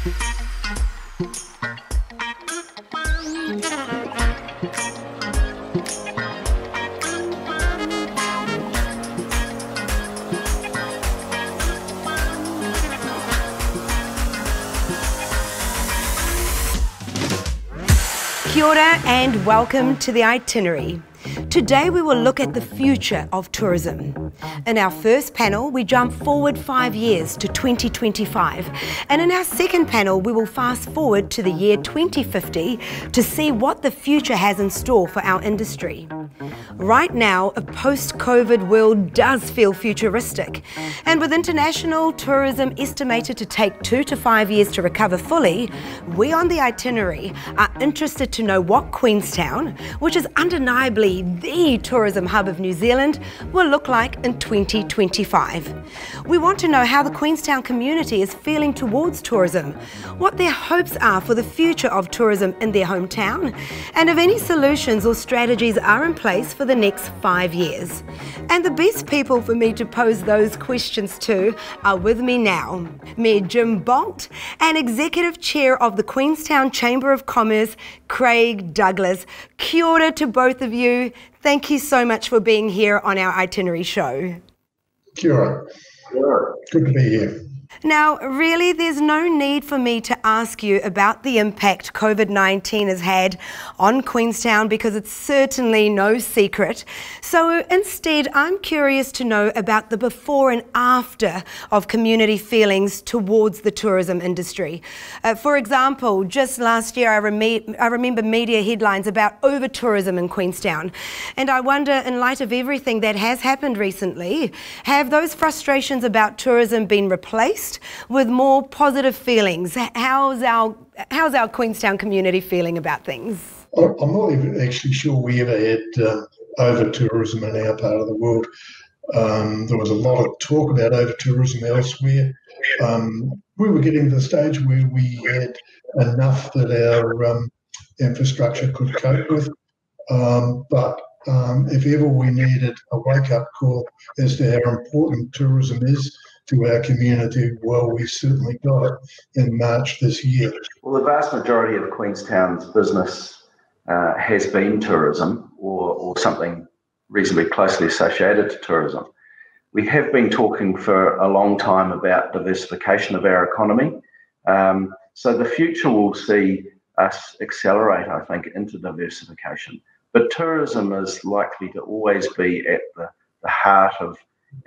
Kia ora and welcome to the Itinerary. Today we will look at the future of tourism. In our first panel, we jump forward 5 years to 2025. And in our second panel, we will fast forward to the year 2050 to see what the future has in store for our industry. Right now, a post-COVID world does feel futuristic. And with international tourism estimated to take 2 to 5 years to recover fully, we on the Itinerary are interested to know what Queenstown, which is undeniably the tourism hub of New Zealand, will look like in 2025. We want to know how the Queenstown community is feeling towards tourism, what their hopes are for the future of tourism in their hometown, and if any solutions or strategies are in place for the next 5 years. And the best people for me to pose those questions to are with me now. Mayor Jim Bolt and Executive Chair of the Queenstown Chamber of Commerce, Craig Douglas. Kia ora to both of you. Thank you so much for being here on our Itinerary show. Kia ora. Good to be here. Now, really, there's no need for me to ask you about the impact COVID-19 has had on Queenstown because it's certainly no secret. So instead, I'm curious to know about the before and after of community feelings towards the tourism industry. For example, just last year, I remember media headlines about over-tourism in Queenstown. And I wonder, in light of everything that has happened recently, have those frustrations about tourism been replaced with more positive feelings? How's our Queenstown community feeling about things? I'm not even actually sure we ever had over-tourism in our part of the world. There was a lot of talk about over-tourism elsewhere. We were getting to the stage where we had enough that our infrastructure could cope with. But if ever we needed a wake-up call as to how important tourism is to our community, well, we certainly got it in March this year. Well, the vast majority of Queenstown's business has been tourism or something reasonably closely associated to tourism. We have been talking for a long time about diversification of our economy. So the future will see us accelerate, I think, into diversification. But tourism is likely to always be at the heart of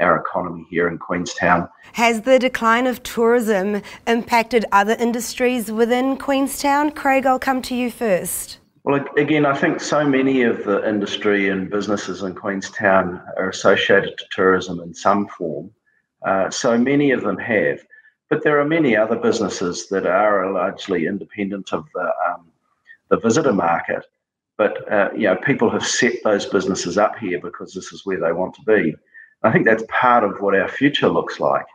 our economy here in Queenstown. Has the decline of tourism impacted other industries within Queenstown? Craig, I'll come to you first. Well, again, I think so many of the industry and businesses in Queenstown are associated to tourism in some form. So many of them have. But there are many other businesses that are largely independent of the visitor market. But people have set those businesses up here because this is where they want to be. I think that's part of what our future looks like.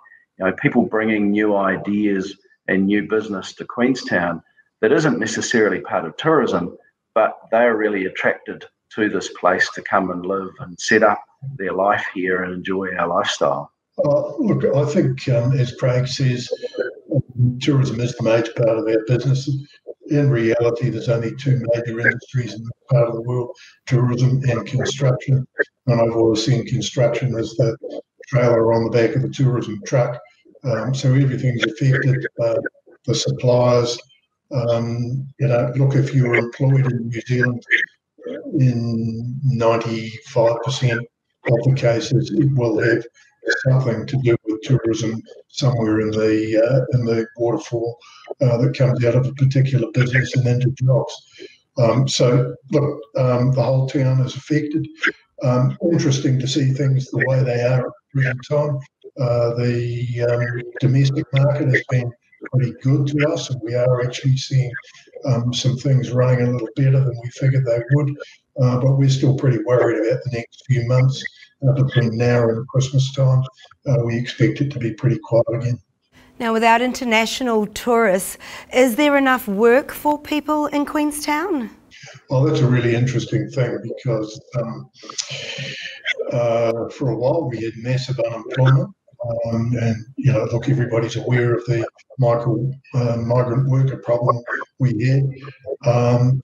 People bringing new ideas and new business to Queenstown that isn't necessarily part of tourism, but they're really attracted to this place to come and live and set up their life here and enjoy our lifestyle. Look, I think, as Craig says, tourism is the major part of our business. In reality, there's only two major industries in this part of the world, tourism and construction. And I've always seen construction as the trailer on the back of the tourism truck. So everything's affected. The suppliers, look, if you were employed in New Zealand, in 95% of the cases, it will have something to do with tourism somewhere in the waterfall that comes out of a particular business and into jobs. So look, the whole town is affected. Interesting to see things the way they are at the present time. The domestic market has been pretty good to us, and we are actually seeing some things running a little better than we figured they would. But we're still pretty worried about the next few months. Between now and Christmas time, we expect it to be pretty quiet again. Now, without international tourists, is there enough work for people in Queenstown? Well, that's a really interesting thing because for a while we had massive unemployment. And, look, everybody's aware of the migrant worker problem we had.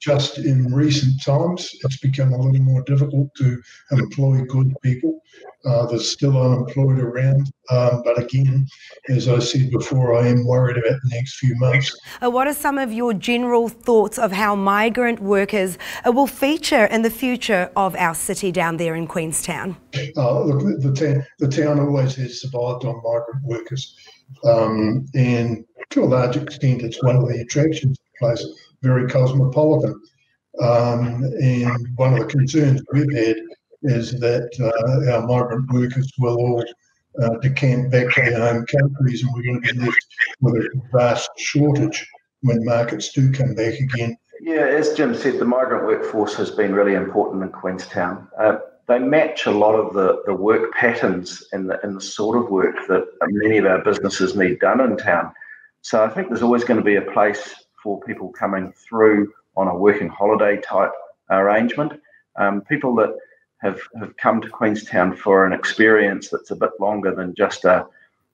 Just in recent times, it's become a little more difficult to employ good people. There's still unemployed around. But again, as I said before, I am worried about the next few months. What are some of your general thoughts of how migrant workers will feature in the future of our city down there in Queenstown? Look, the town always has survived on migrant workers, and to a large extent, it's one of the attractions of the place, very cosmopolitan. And one of the concerns we've had is that our migrant workers will all decamp back to their home countries, and we're going to be left with a vast shortage when markets do come back again. Yeah, as Jim said, the migrant workforce has been really important in Queenstown. They match a lot of the work patterns and the sort of work that many of our businesses need done in town. So I think there's always going to be a place for people coming through on a working holiday type arrangement. People that have come to Queenstown for an experience that's a bit longer than just a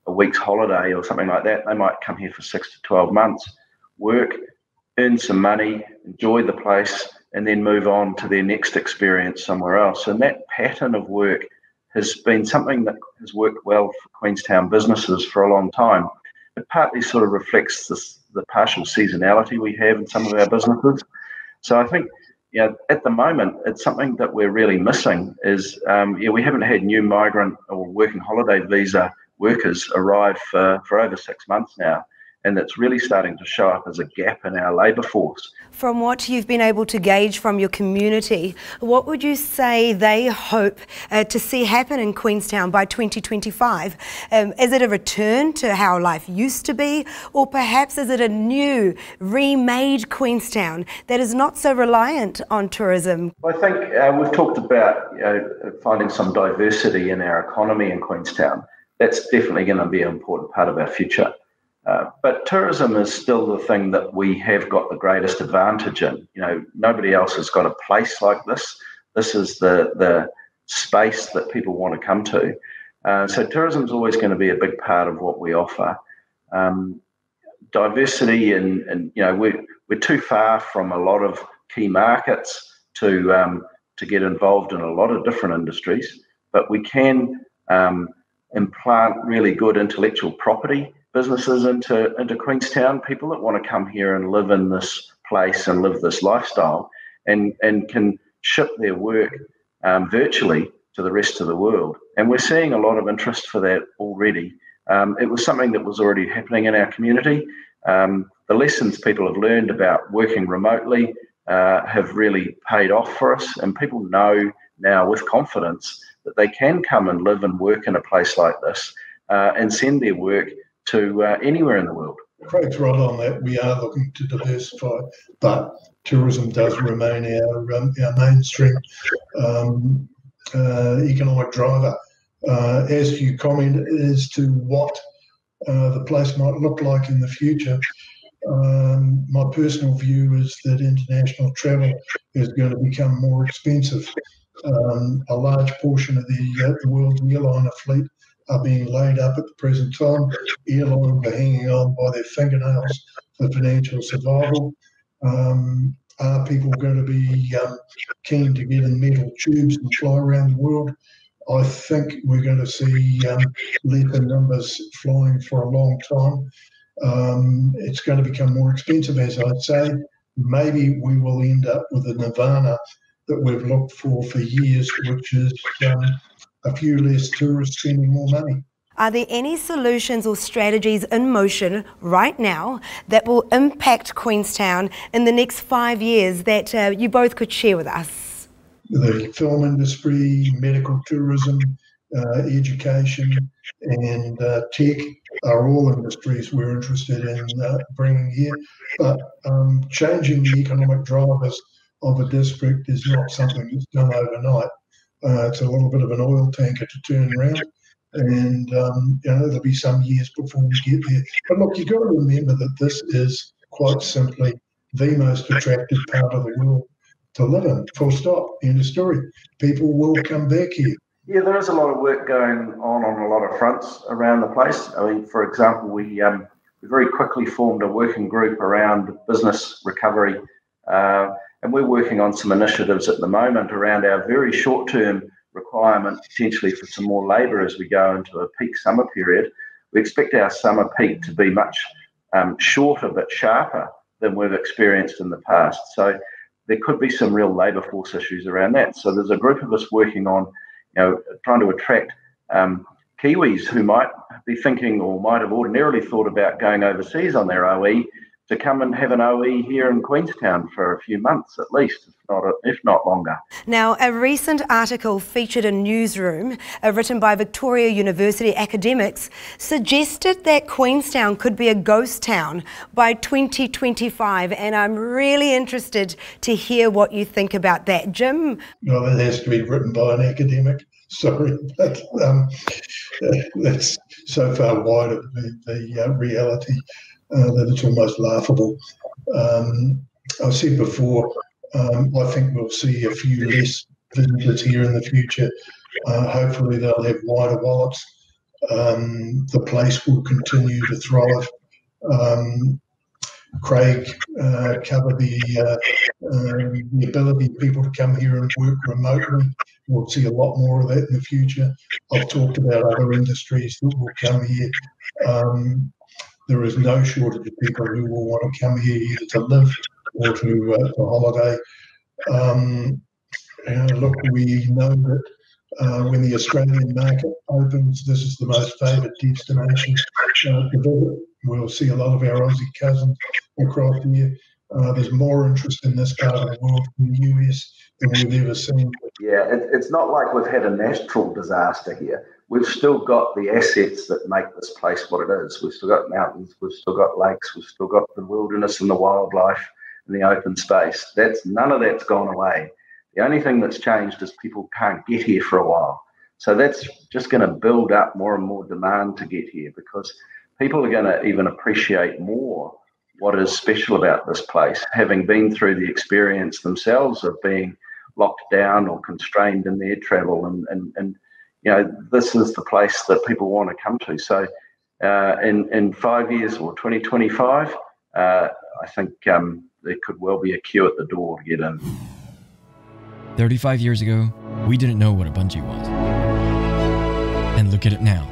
week's holiday or something like that. They might come here for 6 to 12 months, work, earn some money, enjoy the place, and then move on to their next experience somewhere else. And that pattern of work has been something that has worked well for Queenstown businesses for a long time. It partly sort of reflects the partial seasonality we have in some of our businesses. So I think, at the moment, it's something that we're really missing is, we haven't had new migrant or working holiday visa workers arrive for over 6 months now. And it's really starting to show up as a gap in our labour force. From what you've been able to gauge from your community, what would you say they hope to see happen in Queenstown by 2025? Is it a return to how life used to be, or perhaps is it a new, remade Queenstown that is not so reliant on tourism? I think we've talked about finding some diversity in our economy in Queenstown. That's definitely going to be an important part of our future. But tourism is still the thing that we have got the greatest advantage in. Nobody else has got a place like this. This is the space that people want to come to. So tourism is always going to be a big part of what we offer. Diversity, and we're too far from a lot of key markets to get involved in a lot of different industries. But we can implant really good intellectual property businesses into Queenstown, people that want to come here and live in this place and live this lifestyle, and can ship their work virtually to the rest of the world. And we're seeing a lot of interest for that already. It was something that was already happening in our community. The lessons people have learned about working remotely have really paid off for us, and people know now with confidence that they can come and live and work in a place like this and send their work to anywhere in the world. Craig's right on that. We are looking to diversify, but tourism does remain our mainstream economic driver. As you comment as to what the place might look like in the future, my personal view is that international travel is going to become more expensive. A large portion of the world's airliner fleet are being laid up at the present time. Airlines are hanging on by their fingernails for financial survival. Are people going to be keen to get in metal tubes and fly around the world? I think we're going to see lesser numbers flying for a long time. It's going to become more expensive, as I say. Maybe we will end up with a nirvana that we've looked for years, which is a few less tourists spending more money. Are there any solutions or strategies in motion right now that will impact Queenstown in the next 5 years that you both could share with us? The film industry, medical tourism, education and tech are all industries we're interested in bringing here. But changing the economic drivers of a district is not something that's done overnight. It's a little bit of an oil tanker to turn around, and there'll be some years before we get there. But look, you've got to remember that this is quite simply the most attractive part of the world to live in. Full stop. End of story. People will come back here. Yeah, there is a lot of work going on a lot of fronts around the place. I mean, for example, we very quickly formed a working group around business recovery, and we're working on some initiatives at the moment around our very short-term requirement, potentially for some more labour as we go into a peak summer period. We expect our summer peak to be much shorter but sharper than we've experienced in the past. So there could be some real labour force issues around that. So there's a group of us working on, trying to attract Kiwis who might be thinking or might have ordinarily thought about going overseas on their OE to come and have an OE here in Queenstown for a few months at least, if not longer. Now, a recent article featured in Newsroom, written by Victoria University academics, suggested that Queenstown could be a ghost town by 2025, and I'm really interested to hear what you think about that. Jim? Well, it has to be written by an academic, sorry, but that's so far wide of the reality that it's almost laughable. I said before, I think we'll see a few less visitors here in the future. Hopefully they'll have wider wallets. The place will continue to thrive. Craig covered the ability of people to come here and work remotely. We'll see a lot more of that in the future. I've talked about other industries that will come here. There is no shortage of people who will want to come here either to live or to holiday. Look, we know that when the Australian market opens, this is the most favoured destination to visit. We'll see a lot of our Aussie cousins across here. There's more interest in this part of the world from the US than we've ever seen. Yeah, it's not like we've had a natural disaster here. We've still got the assets that make this place what it is. We've still got mountains, we've still got lakes, we've still got the wilderness and the wildlife and the open space. None of that's gone away. The only thing that's changed is people can't get here for a while. So that's just going to build up more and more demand to get here, because people are going to even appreciate more what is special about this place, having been through the experience themselves of being locked down or constrained in their travel. And this is the place that people want to come to. So in 5 years or 2025, I think there could well be a queue at the door to get in. 35 years ago, we didn't know what a bungee was. And look at it now.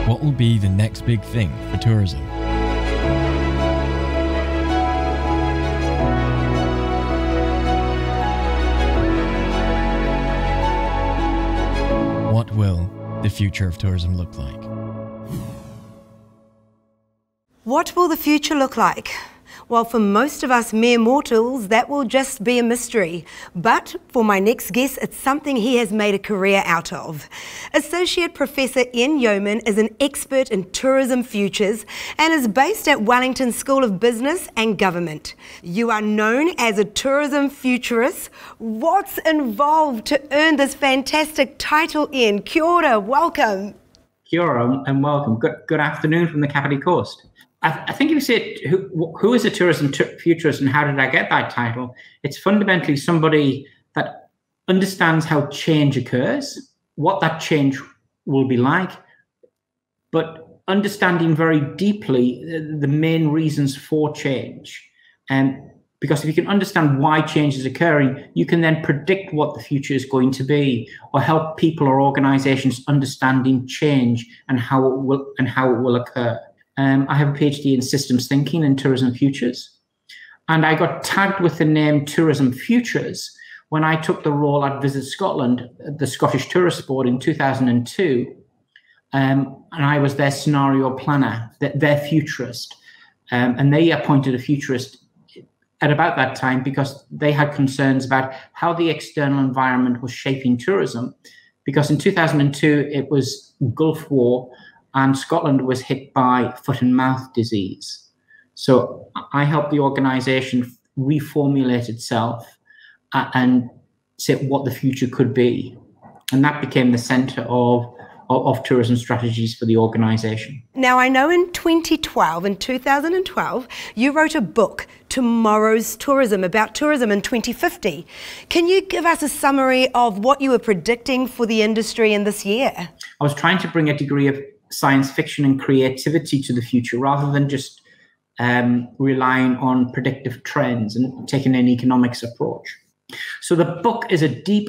What will be the next big thing for tourism? What will the future of tourism look like? What will the future look like? Well, for most of us mere mortals, that will just be a mystery. But for my next guest, it's something he has made a career out of. Associate Professor Ian Yeoman is an expert in tourism futures and is based at Wellington School of Business and Government. You are known as a tourism futurist. What's involved to earn this fantastic title, Ian? Kia ora, welcome. Kia ora and welcome. Good afternoon from the Kapiti Coast. I think if you say who is a tourism futurist and how did I get that title, it's fundamentally somebody that understands how change occurs, what that change will be like, but understanding very deeply the main reasons for change. And because if you can understand why change is occurring, you can then predict what the future is going to be, or help people or organizations understanding change and how it will occur. I have a PhD in systems thinking and tourism futures. And I got tagged with the name tourism futures when I took the role at Visit Scotland, the Scottish Tourist Board, in 2002. And I was their scenario planner, their futurist. And they appointed a futurist at about that time because they had concerns about how the external environment was shaping tourism. Because in 2002, it was Gulf War, and Scotland was hit by foot and mouth disease. So I helped the organisation reformulate itself and say what the future could be. And that became the centre of of tourism strategies for the organisation. Now, I know in 2012, you wrote a book, Tomorrow's Tourism, about tourism in 2050. Can you give us a summary of what you were predicting for the industry in this year? I was trying to bring a degree of science fiction and creativity to the future rather than just relying on predictive trends and taking an economics approach. So the book is a deep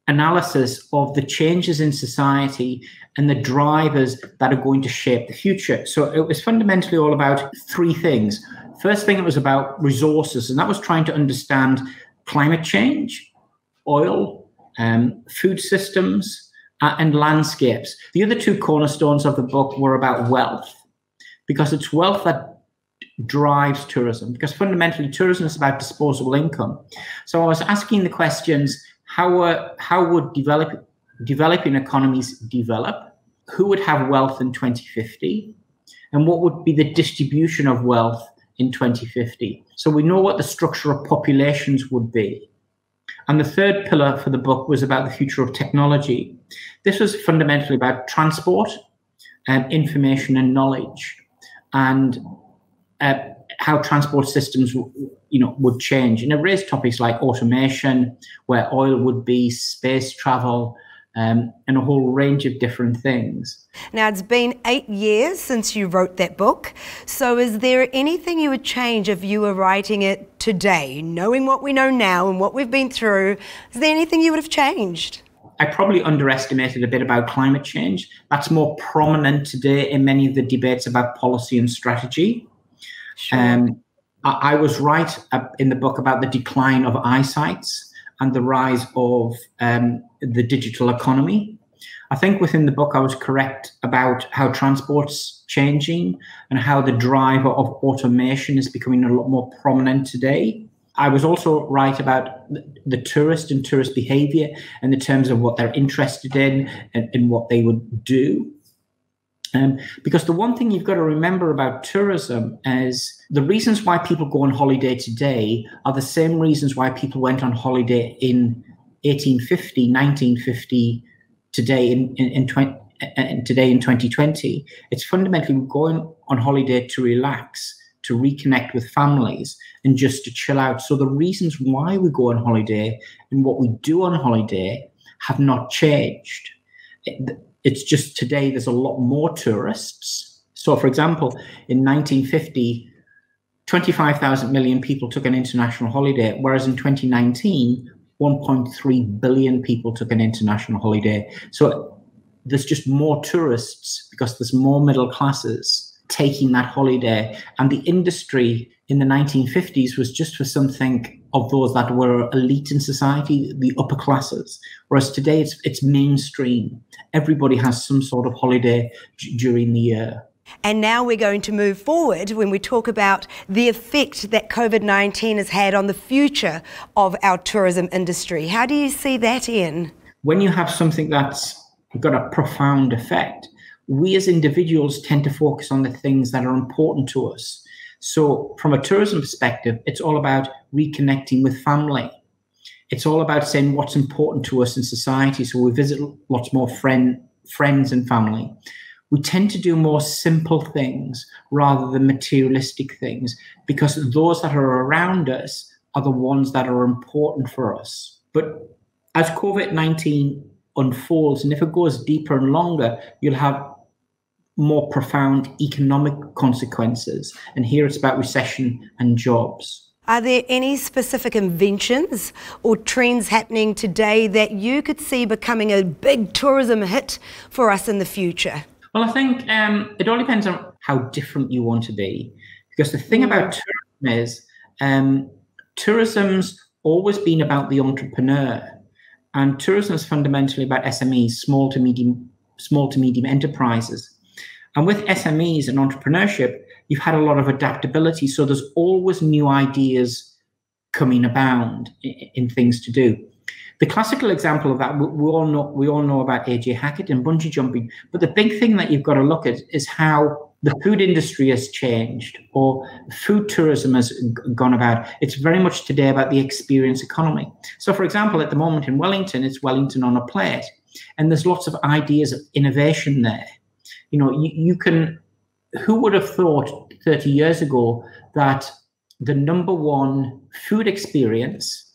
analysis of the changes in society and the drivers that are going to shape the future. So it was fundamentally all about three things. First thing, it was about resources, and that was trying to understand climate change, oil, food systems, and landscapes. The other two cornerstones of the book were about wealth, because it's wealth that drives tourism, because fundamentally tourism is about disposable income. So I was asking the questions, how would developing economies develop? Who would have wealth in 2050? And what would be the distribution of wealth in 2050? So we know what the structure of populations would be. And the third pillar for the book was about the future of technology. This was fundamentally about transport and information and knowledge, and how transport systems would change. And it raised topics like automation, where oil would be, space travel, and a whole range of different things. Now, it's been 8 years since you wrote that book. So is there anything you would change if you were writing it today, knowing what we know now and what we've been through? Is there anything you would have changed? I probably underestimated a bit about climate change. That's more prominent today in many of the debates about policy and strategy. Sure. I was right in the book about the decline of eyesights and the rise of the digital economy. I think within the book I was correct about how transport's changing and how the driver of automation is becoming a lot more prominent today. I was also right about the tourist and tourist behavior in the terms of what they're interested in and what they would do. Because the one thing you've got to remember about tourism is the reasons why people go on holiday today are the same reasons why people went on holiday in 1850, 1950, today in 2020. It's fundamentally going on holiday to relax, to reconnect with families, and just to chill out. So the reasons why we go on holiday and what we do on holiday have not changed. It's just today there's a lot more tourists. So, for example, in 1950, 25,000 million people took an international holiday, whereas in 2019, 1.3 billion people took an international holiday. So there's just more tourists because there's more middle classes taking that holiday. And the industry in the 1950s was just for something of those that were elite in society, the upper classes. Whereas today it's mainstream. Everybody has some sort of holiday during the year. And now we're going to move forward when we talk about the effect that COVID-19 has had on the future of our tourism industry. How do you see that, Ian? When you have something that's got a profound effect, we as individuals tend to focus on the things that are important to us. So from a tourism perspective, it's all about reconnecting with family. It's all about saying what's important to us in society. So we visit lots more friends and family. We tend to do more simple things rather than materialistic things because those that are around us are the ones that are important for us. But as COVID-19 unfolds, and if it goes deeper and longer, you'll have more profound economic consequences. And here it's about recession and jobs. Are there any specific inventions or trends happening today that you could see becoming a big tourism hit for us in the future? Well, I think it all depends on how different you want to be. Because the thing about tourism is tourism's always been about the entrepreneur. And tourism is fundamentally about SMEs, small to medium enterprises. And with SMEs and entrepreneurship, you've had a lot of adaptability. So there's always new ideas coming abound in things to do. The classical example of that, we all know about AJ Hackett and bungee jumping. But the big thing that you've got to look at is how the food industry has changed or food tourism has gone about. It's very much today about the experience economy. So, for example, at the moment in Wellington, it's Wellington on a plate. And there's lots of ideas of innovation there. You know, you can, who would have thought 30 years ago that the number one food experience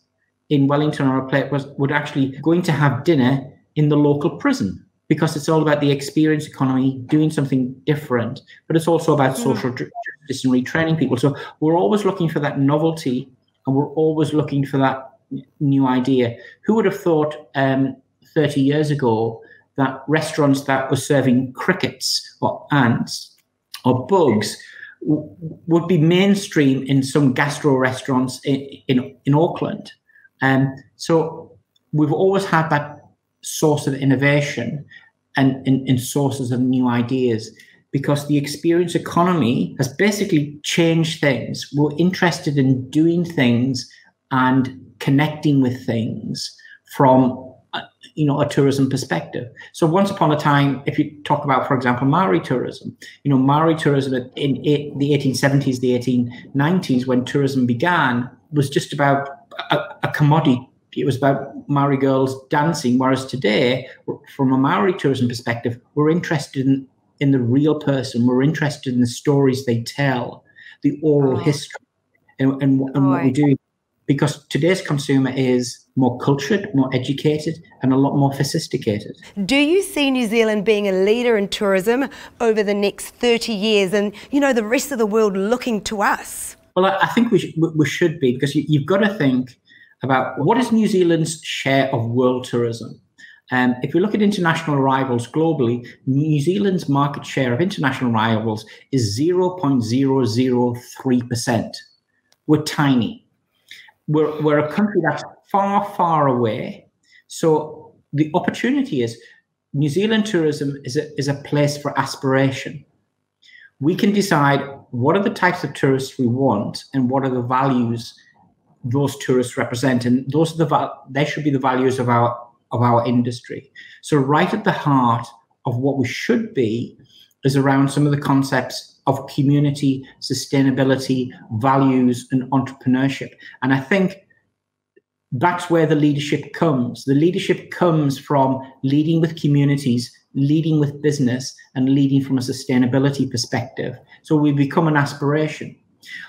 in Wellington on a plate would actually going to have dinner in the local prison, because it's all about the experience economy, doing something different, but it's also about social justice and retraining people. So we're always looking for that novelty, and we're always looking for that new idea. Who would have thought 30 years ago that restaurants that were serving crickets or ants or bugs would be mainstream in some gastro restaurants in Auckland? So we've always had that source of innovation and in sources of new ideas, because the experience economy has basically changed things. We're interested in doing things and connecting with things from a tourism perspective. So once upon a time, if you talk about, for example, Maori tourism, Maori tourism in the 1870s, the 1890s, when tourism began, was just about a commodity. It was about Maori girls dancing, whereas today, from a Maori tourism perspective, we're interested in the real person. We're interested in the stories they tell, the oral history, and what we do. Because today's consumer is more cultured, more educated, and a lot more sophisticated. Do you see New Zealand being a leader in tourism over the next 30 years and, the rest of the world looking to us? Well, I think we should be, because you've got to think about what is New Zealand's share of world tourism. If we look at international arrivals globally, New Zealand's market share of international arrivals is 0.003%. We're tiny. We're a country that's far, far away. So the opportunity is New Zealand tourism is a place for aspiration. We can decide what are the types of tourists we want and what are the values those tourists represent, and those are they should be the values of our industry. So right at the heart of what we should be is around some of the concepts of community, sustainability, values, and entrepreneurship. And I think that's where the leadership comes. The leadership comes from leading with communities, leading with business, and leading from a sustainability perspective. So we become an aspiration.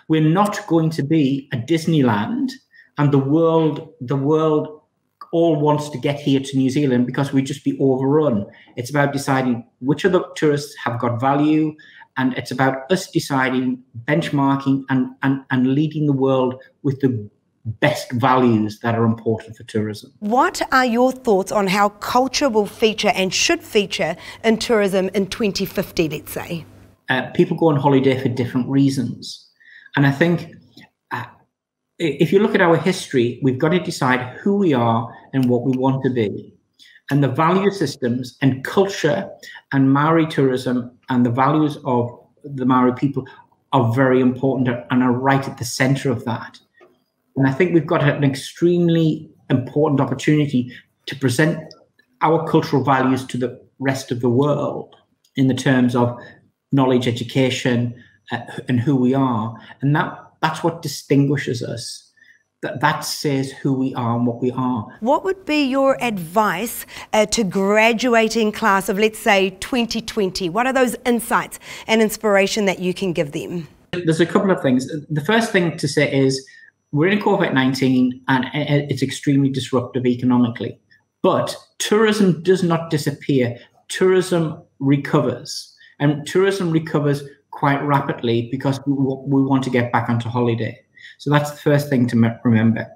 We're not going to be a Disneyland and the world all wants to get here to New Zealand, because we just be overrun. It's about deciding which of the tourists have got value, and it's about us deciding, benchmarking, and leading the world with the best values that are important for tourism. What are your thoughts on how culture will feature and should feature in tourism in 2050, let's say? People go on holiday for different reasons. And I think if you look at our history, we've got to decide who we are and what we want to be. And the value systems and culture and Maori tourism and the values of the Maori people are very important and are right at the center of that. And I think we've got an extremely important opportunity to present our cultural values to the rest of the world in the terms of knowledge, education, and who we are. And that's what distinguishes us. That says who we are and what we are. What would be your advice to graduating class of, let's say, 2020? What are those insights and inspiration that you can give them? There's a couple of things. The first thing to say is we're in COVID-19 and it's extremely disruptive economically. But tourism does not disappear. Tourism recovers. And tourism recovers quite rapidly because we want to get back onto holiday. So that's the first thing to remember.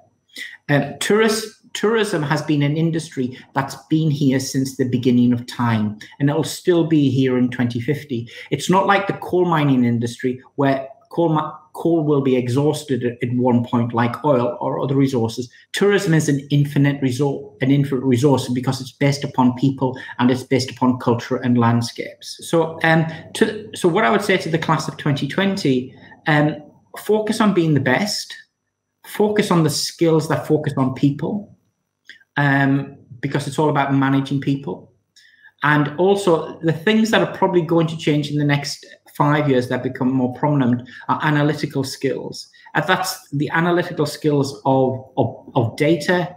Tourism has been an industry that's been here since the beginning of time, and it'll still be here in 2050. It's not like the coal mining industry where coal will be exhausted at one point, like oil or other resources. Tourism is an infinite resource because it's based upon people and it's based upon culture and landscapes. So what I would say to the class of 2020, focus on being the best, focus on the skills that focus on people, because it's all about managing people. And also the things that are probably going to change in the next 5 years that become more prominent are analytical skills. And that's the analytical skills of data,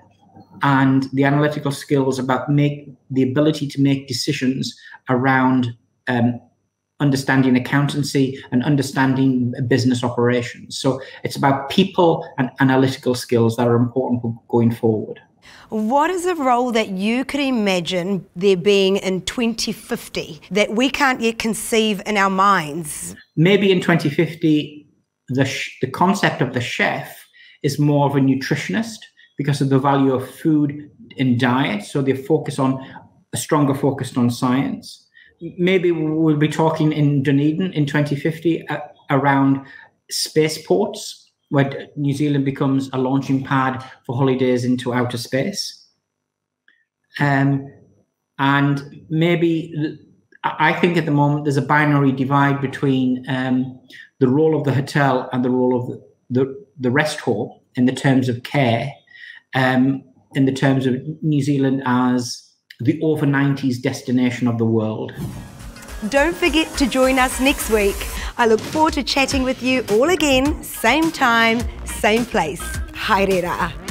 and the analytical skills about the ability to make decisions around understanding accountancy and understanding business operations. So it's about people and analytical skills that are important going forward. What is a role that you could imagine there being in 2050 that we can't yet conceive in our minds? Maybe in 2050, the concept of the chef is more of a nutritionist because of the value of food in diet. So they focus on a stronger focus on science. Maybe we'll be talking in Dunedin in 2050 around spaceports, where New Zealand becomes a launching pad for holidays into outer space. And maybe, I think at the moment there's a binary divide between the role of the hotel and the role of the rest home in the terms of care, in the terms of New Zealand as the over 90s destination of the world. Don't forget to join us next week. I look forward to chatting with you all again, same time, same place. Haere rā.